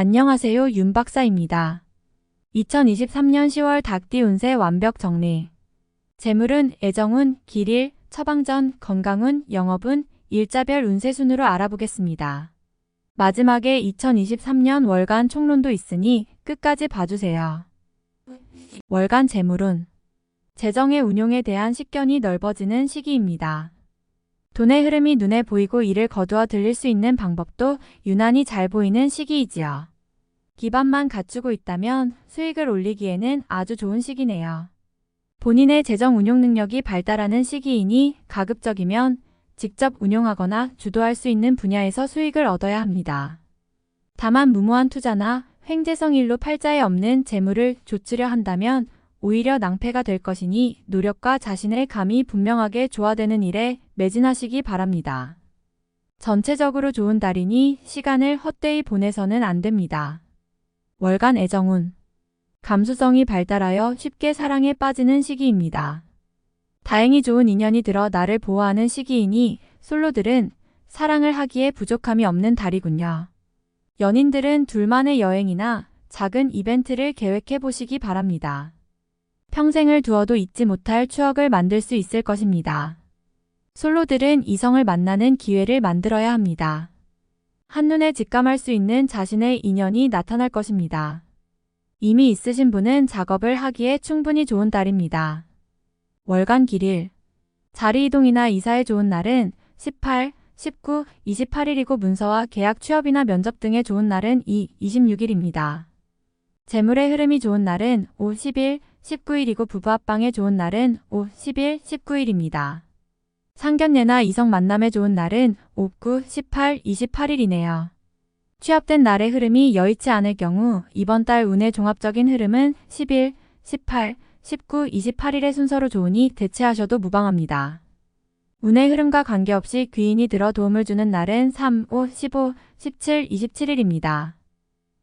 안녕하세요, 윤 박사입니다. 2023년 10월 닭띠 운세 완벽 정리. 재물운, 애정운, 길일, 처방전, 건강운, 영업운, 일자별 운세 순으로 알아보겠습니다. 마지막에 2023년 월간 총론도 있으니 끝까지 봐주세요. 월간 재물운. 재정의 운용에 대한 식견이 넓어지는 시기입니다. 돈의 흐름이 눈에 보이고 이를 거두어 들일 수 있는 방법도 유난히 잘 보이는 시기이지요. 기반만 갖추고 있다면 수익을 올리기에는 아주 좋은 시기네요. 본인의 재정 운용 능력이 발달하는 시기이니 가급적이면 직접 운용하거나 주도할 수 있는 분야에서 수익을 얻어야 합니다. 다만 무모한 투자나 횡재성 일로 팔자에 없는 재물을 조치려 한다면 오히려 낭패가 될 것이니 노력과 자신의 감이 분명하게 조화되는 일에 매진하시기 바랍니다. 전체적으로 좋은 달이니 시간을 헛되이 보내서는 안 됩니다. 월간 애정운. 감수성이 발달하여 쉽게 사랑에 빠지는 시기입니다. 다행히 좋은 인연이 들어 나를 보호하는 시기이니 솔로들은 사랑을 하기에 부족함이 없는 달이군요. 연인들은 둘만의 여행이나 작은 이벤트를 계획해 보시기 바랍니다. 평생을 두어도 잊지 못할 추억을 만들 수 있을 것입니다. 솔로들은 이성을 만나는 기회를 만들어야 합니다. 한눈에 직감할 수 있는 자신의 인연이 나타날 것입니다. 이미 있으신 분은 작업을 하기에 충분히 좋은 달입니다. 월간 길일. 자리 이동이나 이사에 좋은 날은 18, 19, 28일이고 문서와 계약 취업이나 면접 등에 좋은 날은 2, 26일입니다. 재물의 흐름이 좋은 날은 5, 10일, 19일이고 부부 합방에 좋은 날은 5, 10일, 19일입니다. 상견례나 이성 만남에 좋은 날은 5, 9, 18, 28일이네요. 취업된 날의 흐름이 여의치 않을 경우 이번 달 운의 종합적인 흐름은 11, 18, 19, 28일의 순서로 좋으니 대체하셔도 무방합니다. 운의 흐름과 관계없이 귀인이 들어 도움을 주는 날은 3, 5, 15, 17, 27일입니다.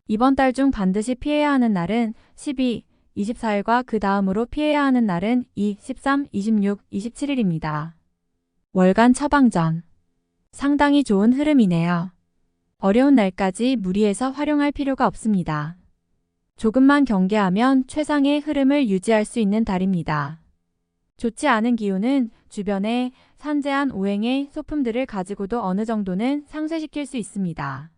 이번 달 중 반드시 피해야 하는 날은 12, 24일과 그 다음으로 피해야 하는 날은 2, 13, 26, 27일입니다. 월간 처방전. 상당히 좋은 흐름이네요. 어려운 날까지 무리해서 활용할 필요가 없습니다. 조금만 경계하면 최상의 흐름을 유지할 수 있는 달입니다. 좋지 않은 기운은 주변에 산재한 오행의 소품들을 가지고도 어느 정도는 상쇄시킬 수 있습니다.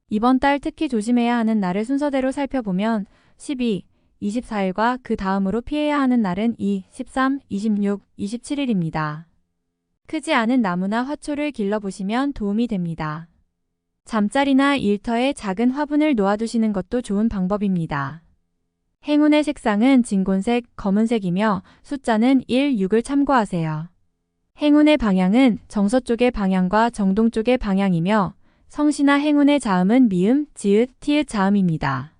이번 달 특히 조심해야 하는 날을 순서대로 살펴보면 12, 24일과 그 다음으로 피해야 하는 날은 2, 13, 26, 27일입니다. 크지 않은 나무나 화초를 길러보시면 도움이 됩니다. 잠자리나 일터에 작은 화분을 놓아두시는 것도 좋은 방법입니다. 행운의 색상은 진곤색, 검은색이며 숫자는 1, 6을 참고하세요. 행운의 방향은 정서쪽의 방향과 정동쪽의 방향이며 성씨나 행운의 자음은 미음, 지읒, 티읒 자음입니다.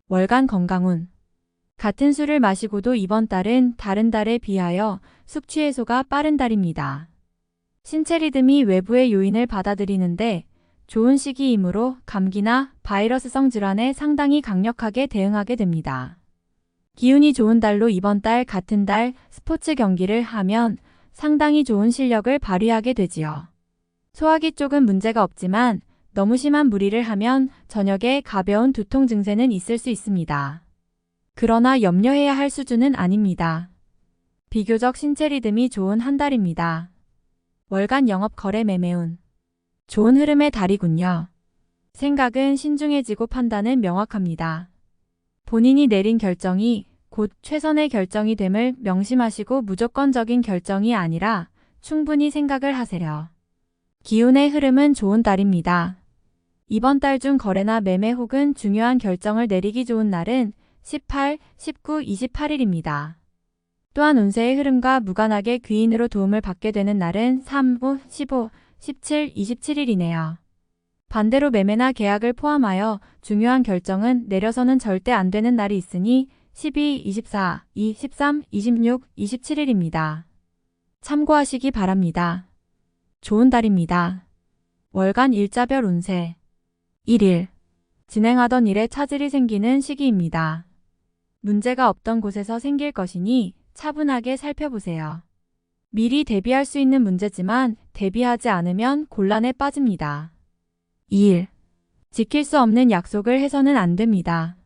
월간 건강운. 같은 술을 마시고도 이번 달은 다른 달에 비하여 숙취 해소가 빠른 달입니다. 신체 리듬이 외부의 요인을 받아들이는데 좋은 시기이므로 감기나 바이러스성 질환에 상당히 강력하게 대응하게 됩니다. 기운이 좋은 달로 이번 달 같은 달 스포츠 경기를 하면 상당히 좋은 실력을 발휘하게 되지요. 소화기 쪽은 문제가 없지만 너무 심한 무리를 하면 저녁에 가벼운 두통 증세는 있을 수 있습니다. 그러나 염려해야 할 수준은 아닙니다. 비교적 신체 리듬이 좋은 한 달입니다. 월간 영업 거래 매매운. 좋은 흐름의 달이군요. 생각은 신중해지고 판단은 명확합니다. 본인이 내린 결정이 곧 최선의 결정이 됨을 명심하시고 무조건적인 결정이 아니라 충분히 생각을 하세요. 기운의 흐름은 좋은 달입니다. 이번 달 중 거래나 매매 혹은 중요한 결정을 내리기 좋은 날은 18, 19, 28일입니다. 또한 운세의 흐름과 무관하게 귀인으로 도움을 받게 되는 날은 3, 5, 15, 17, 27일이네요. 반대로 매매나 계약을 포함하여 중요한 결정은 내려서는 절대 안 되는 날이 있으니 12, 24, 2, 13, 26, 27일입니다. 참고하시기 바랍니다. 좋은 달입니다. 월간 일자별 운세. 1일. 진행하던 일에 차질이 생기는 시기입니다. 문제가 없던 곳에서 생길 것이니 차분하게 살펴보세요. 미리 대비할 수 있는 문제지만 대비하지 않으면 곤란에 빠집니다. 2일. 지킬 수 없는 약속을 해서는 안 됩니다.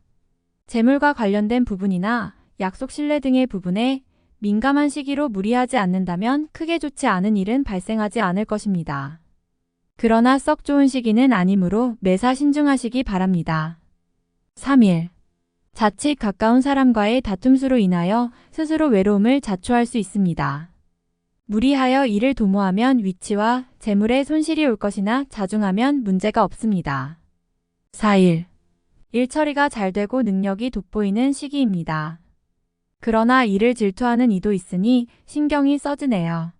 재물과 관련된 부분이나 약속 신뢰 등의 부분에 민감한 시기로 무리하지 않는다면 크게 좋지 않은 일은 발생하지 않을 것입니다. 그러나 썩 좋은 시기는 아니므로 매사 신중하시기 바랍니다. 3일. 자칫 가까운 사람과의 다툼수로 인하여 스스로 외로움을 자초할 수 있습니다. 무리하여 일을 도모하면 위치와 재물에 손실이 올 것이나 자중하면 문제가 없습니다. 4일. 일 처리가 잘 되고 능력이 돋보이는 시기입니다. 그러나 이를 질투하는 이도 있으니 신경이 써지네요.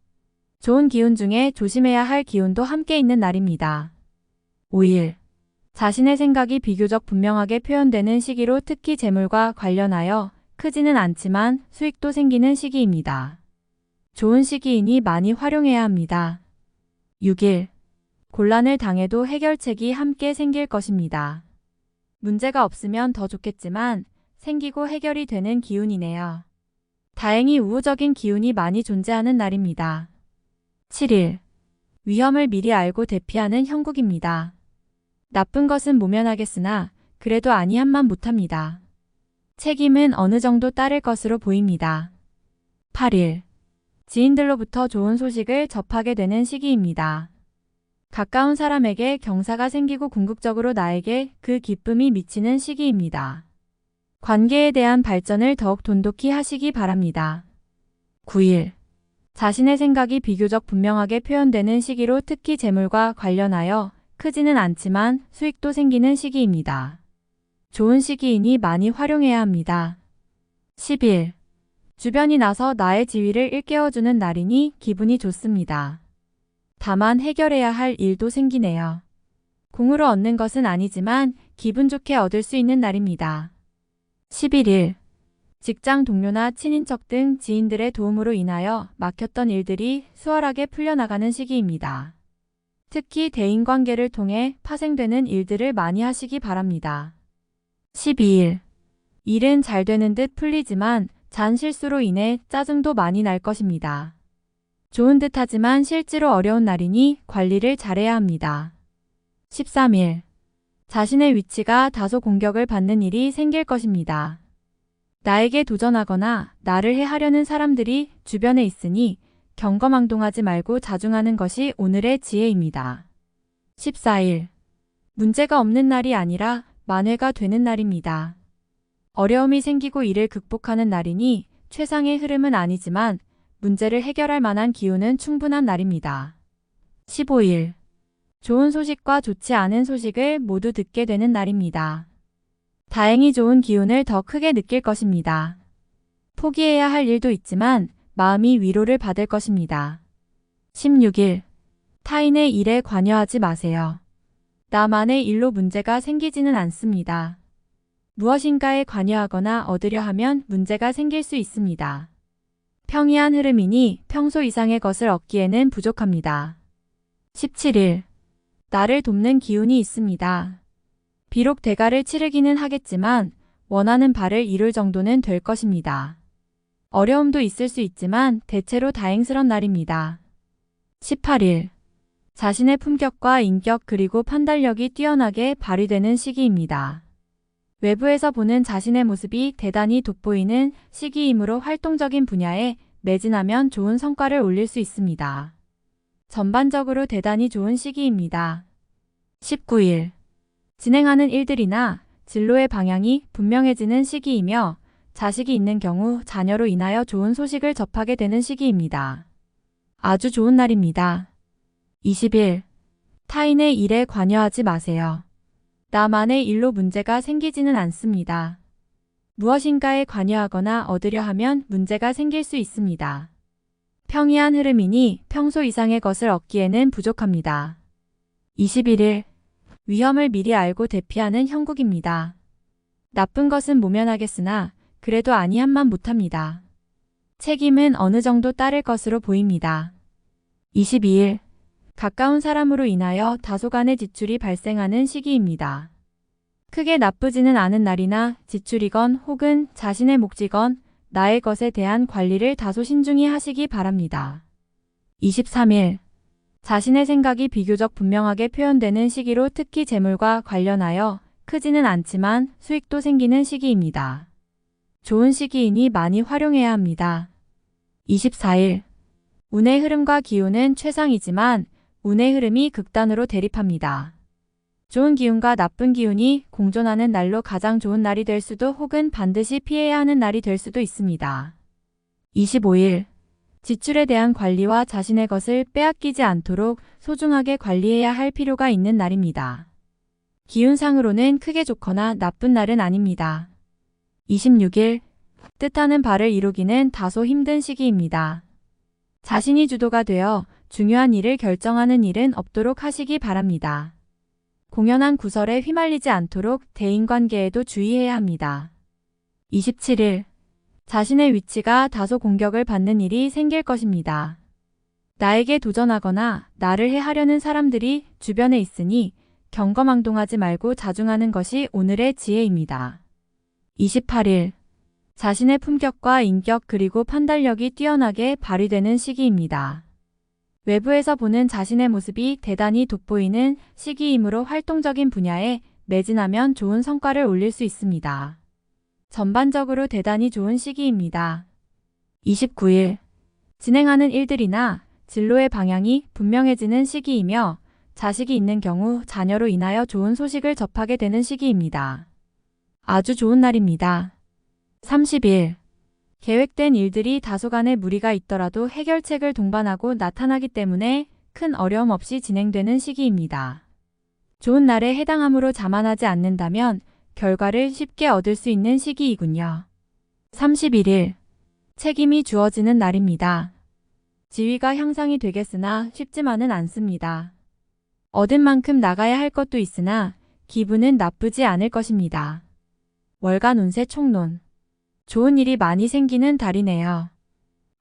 좋은 기운 중에 조심해야 할 기운도 함께 있는 날입니다. 5일. 자신의 생각이 비교적 분명하게 표현되는 시기로 특히 재물과 관련하여 크지는 않지만 수익도 생기는 시기입니다. 좋은 시기이니 많이 활용해야 합니다. 6일. 곤란을 당해도 해결책이 함께 생길 것입니다. 문제가 없으면 더 좋겠지만 생기고 해결이 되는 기운이네요. 다행히 우호적인 기운이 많이 존재하는 날입니다. 7일. 위험을 미리 알고 대피하는 형국입니다. 나쁜 것은 모면하겠으나 그래도 아니한만 못합니다. 책임은 어느 정도 따를 것으로 보입니다. 8일. 지인들로부터 좋은 소식을 접하게 되는 시기입니다. 가까운 사람에게 경사가 생기고 궁극적으로 나에게 그 기쁨이 미치는 시기입니다. 관계에 대한 발전을 더욱 돈독히 하시기 바랍니다. 9일. 자신의 생각이 비교적 분명하게 표현되는 시기로 특히 재물과 관련하여 크지는 않지만 수익도 생기는 시기입니다. 좋은 시기이니 많이 활용해야 합니다. 10일. 주변이 나서 나의 지위를 일깨워주는 날이니 기분이 좋습니다. 다만 해결해야 할 일도 생기네요. 공으로 얻는 것은 아니지만 기분 좋게 얻을 수 있는 날입니다. 11일. 직장 동료나 친인척 등 지인들의 도움으로 인하여 막혔던 일들이 수월하게 풀려나가는 시기입니다. 특히 대인관계를 통해 파생되는 일들을 많이 하시기 바랍니다. 12일. 일은 잘 되는 듯 풀리지만 잔 실수로 인해 짜증도 많이 날 것입니다. 좋은 듯 하지만 실제로 어려운 날이니 관리를 잘해야 합니다. 13일. 자신의 위치가 다소 공격을 받는 일이 생길 것입니다. 나에게 도전하거나 나를 해하려는 사람들이 주변에 있으니 경거망동하지 말고 자중하는 것이 오늘의 지혜입니다. 14일. 문제가 없는 날이 아니라 만회가 되는 날입니다. 어려움이 생기고 이를 극복하는 날이니 최상의 흐름은 아니지만 문제를 해결할 만한 기운은 충분한 날입니다. 15일. 좋은 소식과 좋지 않은 소식을 모두 듣게 되는 날입니다. 다행히 좋은 기운을 더 크게 느낄 것입니다. 포기해야 할 일도 있지만 마음이 위로를 받을 것입니다. 16일. 타인의 일에 관여하지 마세요. 나만의 일로 문제가 생기지는 않습니다. 무엇인가에 관여하거나 얻으려 하면 문제가 생길 수 있습니다. 평이한 흐름이니 평소 이상의 것을 얻기에는 부족합니다. 17일. 나를 돕는 기운이 있습니다. 비록 대가를 치르기는 하겠지만 원하는 바를 이룰 정도는 될 것입니다. 어려움도 있을 수 있지만 대체로 다행스런 날입니다. 18일. 자신의 품격과 인격 그리고 판단력이 뛰어나게 발휘되는 시기입니다. 외부에서 보는 자신의 모습이 대단히 돋보이는 시기이므로 활동적인 분야에 매진하면 좋은 성과를 올릴 수 있습니다. 전반적으로 대단히 좋은 시기입니다. 19일. 진행하는 일들이나 진로의 방향이 분명해지는 시기이며 자식이 있는 경우 자녀로 인하여 좋은 소식을 접하게 되는 시기입니다. 아주 좋은 날입니다. 20일. 타인의 일에 관여하지 마세요. 나만의 일로 문제가 생기지는 않습니다. 무엇인가에 관여하거나 얻으려 하면 문제가 생길 수 있습니다. 평이한 흐름이니 평소 이상의 것을 얻기에는 부족합니다. 21일. 위험을 미리 알고 대피하는 형국입니다. 나쁜 것은 모면하겠으나 그래도 아니한만 못합니다. 책임은 어느 정도 따를 것으로 보입니다. 22일. 가까운 사람으로 인하여 다소간의 지출이 발생하는 시기입니다. 크게 나쁘지는 않은 날이나 지출이건 혹은 자신의 몫이건 나의 것에 대한 관리를 다소 신중히 하시기 바랍니다. 23일. 자신의 생각이 비교적 분명하게 표현되는 시기로 특히 재물과 관련하여 크지는 않지만 수익도 생기는 시기입니다. 좋은 시기이니 많이 활용해야 합니다. 24일. 운의 흐름과 기운은 최상이지만 운의 흐름이 극단으로 대립합니다. 좋은 기운과 나쁜 기운이 공존하는 날로 가장 좋은 날이 될 수도 혹은 반드시 피해야 하는 날이 될 수도 있습니다. 25일. 지출에 대한 관리와 자신의 것을 빼앗기지 않도록 소중하게 관리해야 할 필요가 있는 날입니다. 기운상으로는 크게 좋거나 나쁜 날은 아닙니다. 26일. 뜻하는 바를 이루기는 다소 힘든 시기입니다. 자신이 주도가 되어 중요한 일을 결정하는 일은 없도록 하시기 바랍니다. 공연한 구설에 휘말리지 않도록 대인관계에도 주의해야 합니다. 27일. 자신의 위치가 다소 공격을 받는 일이 생길 것입니다. 나에게 도전하거나 나를 해하려는 사람들이 주변에 있으니 경거망동하지 말고 자중하는 것이 오늘의 지혜입니다. 28일. 자신의 품격과 인격 그리고 판단력이 뛰어나게 발휘되는 시기입니다. 외부에서 보는 자신의 모습이 대단히 돋보이는 시기이므로 활동적인 분야에 매진하면 좋은 성과를 올릴 수 있습니다. 전반적으로 대단히 좋은 시기입니다. 29일. 진행하는 일들이나 진로의 방향이 분명해지는 시기이며 자식이 있는 경우 자녀로 인하여 좋은 소식을 접하게 되는 시기입니다. 아주 좋은 날입니다. 30일. 계획된 일들이 다소간의 무리가 있더라도 해결책을 동반하고 나타나기 때문에 큰 어려움 없이 진행되는 시기입니다. 좋은 날에 해당함으로 자만하지 않는다면 결과를 쉽게 얻을 수 있는 시기이군요. 31일. 책임이 주어지는 날입니다. 지위가 향상이 되겠으나 쉽지만은 않습니다. 얻은 만큼 나가야 할 것도 있으나 기분은 나쁘지 않을 것입니다. 월간 운세 총론. 좋은 일이 많이 생기는 달이네요.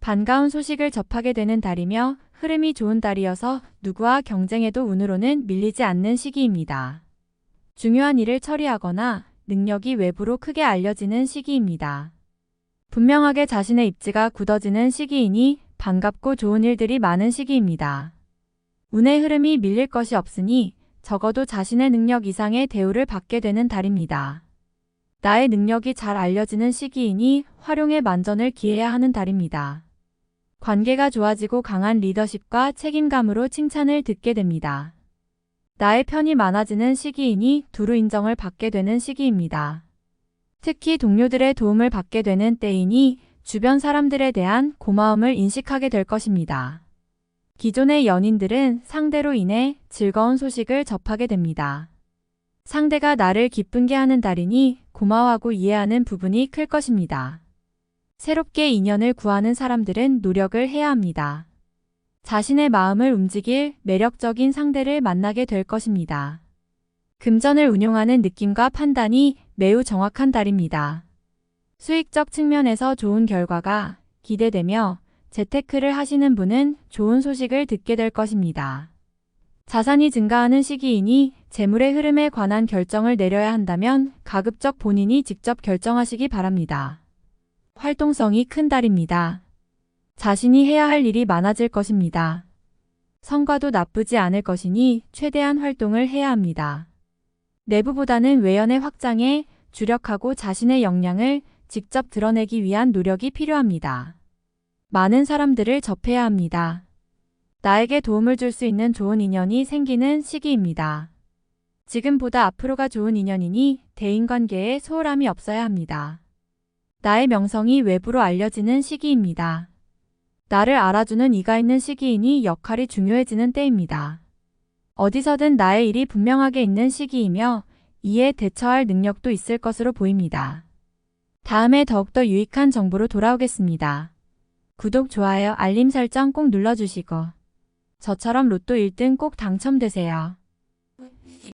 반가운 소식을 접하게 되는 달이며 흐름이 좋은 달이어서 누구와 경쟁해도 운으로는 밀리지 않는 시기입니다. 중요한 일을 처리하거나 능력이 외부로 크게 알려지는 시기입니다. 분명하게 자신의 입지가 굳어지는 시기이니 반갑고 좋은 일들이 많은 시기입니다. 운의 흐름이 밀릴 것이 없으니 적어도 자신의 능력 이상의 대우를 받게 되는 달입니다. 나의 능력이 잘 알려지는 시기이니 활용에 만전을 기해야 하는 달입니다. 관계가 좋아지고 강한 리더십과 책임감으로 칭찬을 듣게 됩니다. 나의 편이 많아지는 시기이니 두루 인정을 받게 되는 시기입니다. 특히 동료들의 도움을 받게 되는 때이니 주변 사람들에 대한 고마움을 인식하게 될 것입니다. 기존의 연인들은 상대로 인해 즐거운 소식을 접하게 됩니다. 상대가 나를 기쁘게 하는 달이니 고마워하고 이해하는 부분이 클 것입니다. 새롭게 인연을 구하는 사람들은 노력을 해야 합니다. 자신의 마음을 움직일 매력적인 상대를 만나게 될 것입니다. 금전을 운용하는 느낌과 판단이 매우 정확한 달입니다. 수익적 측면에서 좋은 결과가 기대되며 재테크를 하시는 분은 좋은 소식을 듣게 될 것입니다. 자산이 증가하는 시기이니 재물의 흐름에 관한 결정을 내려야 한다면 가급적 본인이 직접 결정하시기 바랍니다. 활동성이 큰 달입니다. 자신이 해야 할 일이 많아질 것입니다. 성과도 나쁘지 않을 것이니 최대한 활동을 해야 합니다. 내부보다는 외연의 확장에 주력하고 자신의 역량을 직접 드러내기 위한 노력이 필요합니다. 많은 사람들을 접해야 합니다. 나에게 도움을 줄 수 있는 좋은 인연이 생기는 시기입니다. 지금보다 앞으로가 좋은 인연이니 대인관계에 소홀함이 없어야 합니다. 나의 명성이 외부로 알려지는 시기입니다. 나를 알아주는 이가 있는 시기이니 역할이 중요해지는 때입니다. 어디서든 나의 일이 분명하게 있는 시기이며 이에 대처할 능력도 있을 것으로 보입니다. 다음에 더욱더 유익한 정보로 돌아오겠습니다. 구독, 좋아요, 알림 설정 꼭 눌러주시고 저처럼 로또 1등 꼭 당첨되세요.